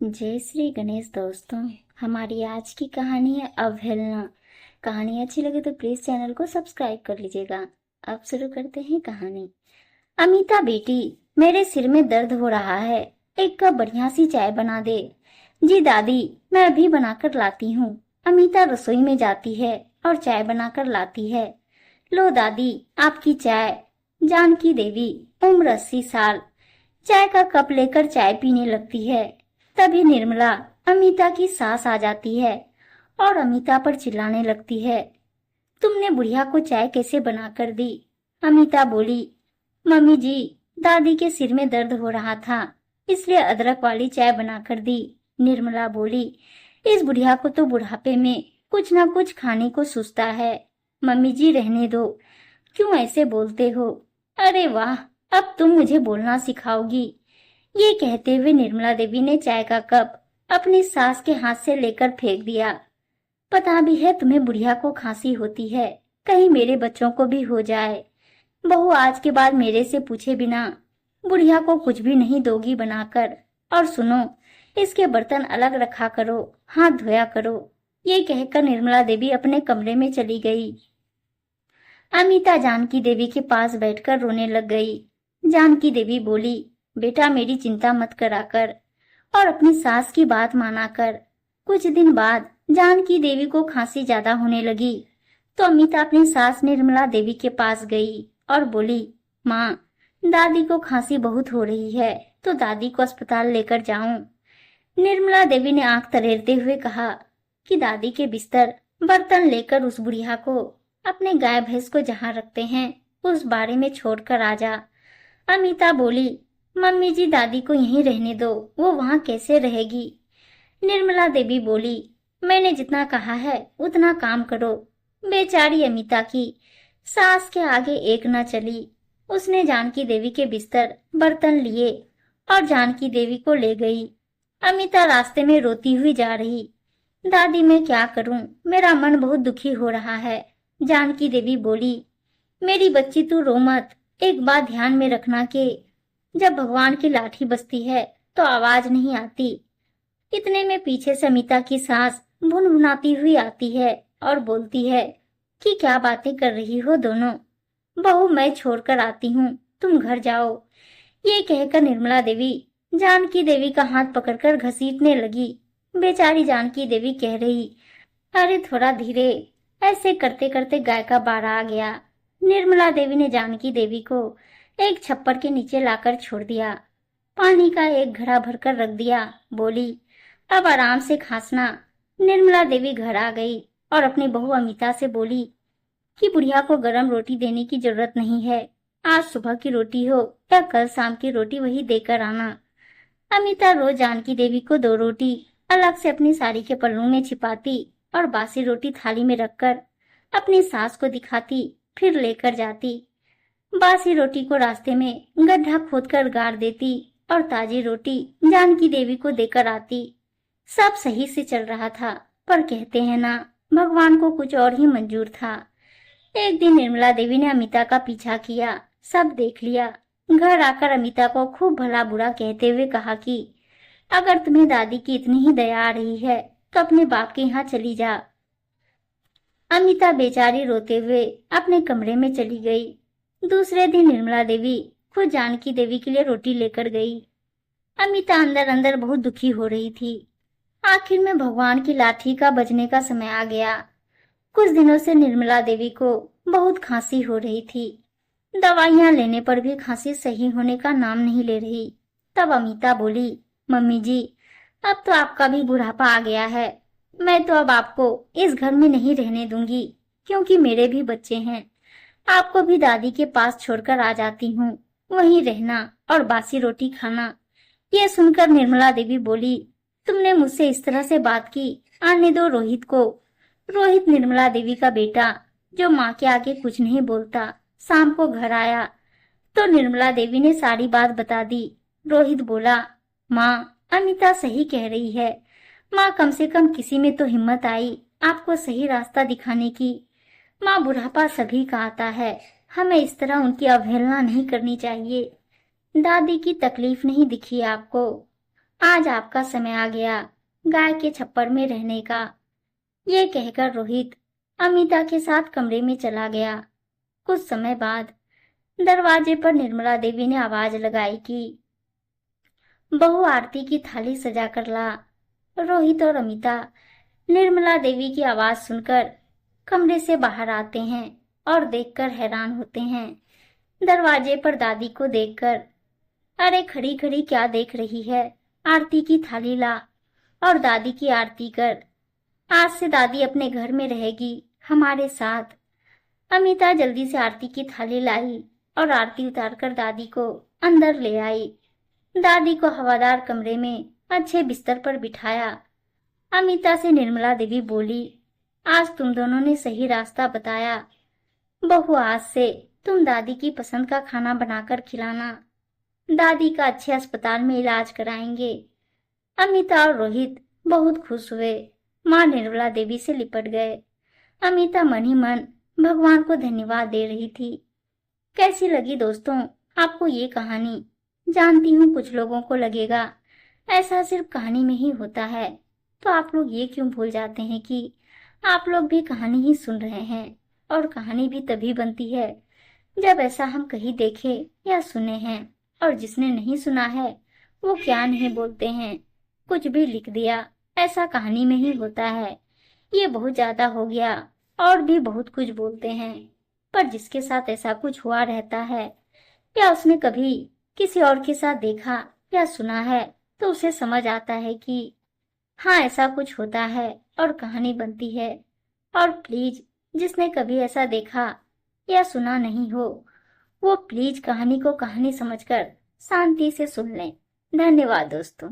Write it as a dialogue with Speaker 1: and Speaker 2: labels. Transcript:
Speaker 1: जय श्री गणेश दोस्तों। हमारी आज की कहानी है अवहेलना। कहानी अच्छी लगे तो प्लीज चैनल को सब्सक्राइब कर लीजिएगा। अब शुरू करते हैं कहानी। अमिता बेटी, मेरे सिर में दर्द हो रहा है, एक कप बढ़िया सी चाय बना दे। जी दादी, मैं अभी बनाकर लाती हूँ। अमिता रसोई में जाती है और चाय बनाकर लाती है। लो दादी, आपकी चाय। जानकी देवी, उम्र 80 साल, चाय का कप लेकर चाय पीने लगती है। तभी निर्मला, अमिता की सास आ जाती है और अमिता पर चिल्लाने लगती है, तुमने बुढ़िया को चाय कैसे बनाकर दी? अमिता बोली, मम्मी जी, दादी के सिर में दर्द हो रहा था, इसलिए अदरक वाली चाय बनाकर दी। निर्मला बोली, इस बुढ़िया को तो बुढ़ापे में कुछ ना कुछ खाने को सुझता है। मम्मी जी रहने दो, क्यों ऐसे बोलते हो? अरे वाह, अब तुम मुझे बोलना सिखाओगी। ये कहते हुए निर्मला देवी ने चाय का कप अपनी सास के हाथ से लेकर फेंक दिया। पता भी है तुम्हें बुढ़िया को खांसी होती है, कहीं मेरे बच्चों को भी हो जाए। बहू आज के बाद मेरे से पूछे बिना बुढ़िया को कुछ भी नहीं दोगी बनाकर। और सुनो, इसके बर्तन अलग रखा करो, हाथ धोया करो। ये कहकर निर्मला देवी अपने कमरे में चली गई। अमिता जानकी देवी के पास बैठकर रोने लग गई। जानकी देवी बोली, बेटा मेरी चिंता मत करा कर और अपनी सास की बात माना कर। कुछ दिन बाद जानकी देवी को खांसी ज्यादा होने लगी तो अमिता अपनी सास निर्मला देवी के पास गई और बोली, माँ, दादी को खांसी बहुत हो रही है तो दादी को अस्पताल लेकर जाऊं। निर्मला देवी ने आंख तरेरते हुए कहा कि दादी के बिस्तर, बर्तन लेकर उस बुढ़िया को अपने गाय भैंस को जहाँ रखते हैं उस बाड़े में छोड़कर आ जा। अमिता बोली, मम्मी जी दादी को यहीं रहने दो, वो वहाँ कैसे रहेगी? निर्मला देवी बोली, मैंने जितना कहा है उतना काम करो। बेचारी अमिता की सास के आगे एक न चली। उसने जानकी देवी के बिस्तर, बर्तन लिए और जानकी देवी को ले गई। अमिता रास्ते में रोती हुई जा रही, दादी मैं क्या करूं, मेरा मन बहुत दुखी हो रहा है। जानकी देवी बोली, मेरी बच्ची तू रो मत, एक बात ध्यान में रखना कि जब भगवान की लाठी बजती है तो आवाज नहीं आती। इतने में पीछे से अमिता की सास भुनभुनाती हुई आती है और बोलती है कि क्या बातें कर रही हो दोनों? बहू मैं छोड़कर आती हूँ, तुम घर जाओ। ये कहकर निर्मला देवी जानकी देवी का हाथ पकड़कर घसीटने लगी। बेचारी जानकी देवी कह रही, अरे थोड़ा धीरे। ऐसे करते करते गाय का बाड़ा आ गया। निर्मला देवी ने जानकी देवी को एक छप्पर के नीचे लाकर छोड़ दिया। पानी का एक घड़ा भरकर रख दिया। बोली, अब आराम से खांसना। निर्मला देवी घर आ गई और अपनी बहू अमिता से बोली कि बुढ़िया को गरम रोटी देने की जरूरत नहीं है, आज सुबह की रोटी हो या कल शाम की रोटी वही देकर आना। अमिता रोज जानकी देवी को 2 रोटी अलग से अपनी साड़ी के पल्लू में छिपाती और बासी रोटी थाली में रखकर अपनी सास को दिखाती, फिर लेकर जाती। बासी रोटी को रास्ते में गड्ढा खोदकर गाड़ देती और ताजी रोटी जानकी देवी को देकर आती। सब सही से चल रहा था, पर कहते हैं ना, भगवान को कुछ और ही मंजूर था। एक दिन निर्मला देवी ने अमिता का पीछा किया, सब देख लिया। घर आकर अमिता को खूब भला बुरा कहते हुए कहा कि अगर तुम्हें दादी की इतनी ही दया आ रही है तो अपने बाप के यहाँ चली जा। अमिता बेचारी रोते हुए अपने कमरे में चली गई। दूसरे दिन निर्मला देवी खुद जानकी देवी के लिए रोटी लेकर गई। अमिता अंदर अंदर बहुत दुखी हो रही थी। आखिर में भगवान की लाठी का बजने का समय आ गया। कुछ दिनों से निर्मला देवी को बहुत खांसी हो रही थी। दवाइयां लेने पर भी खांसी सही होने का नाम नहीं ले रही। तब अमिता बोली, मम्मी जी, अब तो आपका भी बुढ़ापा आ गया है, मैं तो अब आपको इस घर में नहीं रहने दूंगी, क्योंकि मेरे भी बच्चे हैं। आपको भी दादी के पास छोड़कर आ जाती हूँ, वहीं रहना और बासी रोटी खाना। ये सुनकर निर्मला देवी बोली, तुमने मुझसे इस तरह से बात की, आने दो रोहित को। रोहित निर्मला देवी का बेटा, जो माँ के आगे कुछ नहीं बोलता, शाम को घर आया तो निर्मला देवी ने सारी बात बता दी। रोहित बोला, माँ, अमिता सही कह रही है। माँ, कम से कम किसी में तो हिम्मत आई आपको सही रास्ता दिखाने की। माँ, बुढ़ापा सभी का आता है, हमें इस तरह उनकी अवहेलना नहीं करनी चाहिए। दादी की तकलीफ नहीं दिखी आपको? आज आपका समय आ गया गाय के छप्पर में रहने का। ये कहकर रोहित अमिता के साथ कमरे में चला गया। कुछ समय बाद दरवाजे पर निर्मला देवी ने आवाज लगाई कि बहू आरती की थाली सजा कर ला। रोहित और अमिता निर्मला देवी की आवाज सुनकर कमरे से बाहर आते हैं और देखकर हैरान होते हैं। दरवाजे पर दादी को देखकर, अरे खड़ी खड़ी क्या देख रही है, आरती की थाली ला और दादी की आरती कर। आज से दादी अपने घर में रहेगी हमारे साथ। अमिता जल्दी से आरती की थाली लाई और आरती उतारकर दादी को अंदर ले आई। दादी को हवादार कमरे में अच्छे बिस्तर पर बिठाया। अमिता से निर्मला देवी बोली, आज तुम दोनों ने सही रास्ता बताया। बहू, आज से तुम दादी की पसंद का खाना बनाकर खिलाना। दादी का अच्छे अस्पताल में इलाज कराएंगे। अमिता और रोहित बहुत खुश हुए। माँ निर्मला देवी से लिपट गए। अमिता मन ही मन भगवान को धन्यवाद दे रही थी। कैसी लगी दोस्तों आपको ये कहानी? जानती हूँ कुछ लोगों को लगेगा ऐसा सिर्फ कहानी में ही होता है, तो आप लोग ये क्यों भूल जाते हैं कि आप लोग भी कहानी ही सुन रहे हैं, और कहानी भी तभी बनती है जब ऐसा हम कहीं देखे या सुने हैं। और जिसने नहीं सुना है वो क्या नहीं बोलते हैं, कुछ भी लिख दिया, ऐसा कहानी में ही होता है। ये बहुत ज्यादा हो गया, और भी बहुत कुछ बोलते हैं, पर जिसके साथ ऐसा कुछ हुआ रहता है या उसने कभी किसी और के साथ देखा या सुना है, तो उसे समझ आता है कि हाँ ऐसा कुछ होता है और कहानी बनती है। और प्लीज, जिसने कभी ऐसा देखा या सुना नहीं हो, वो प्लीज कहानी को कहानी समझकर शांति से सुन लें। धन्यवाद दोस्तों।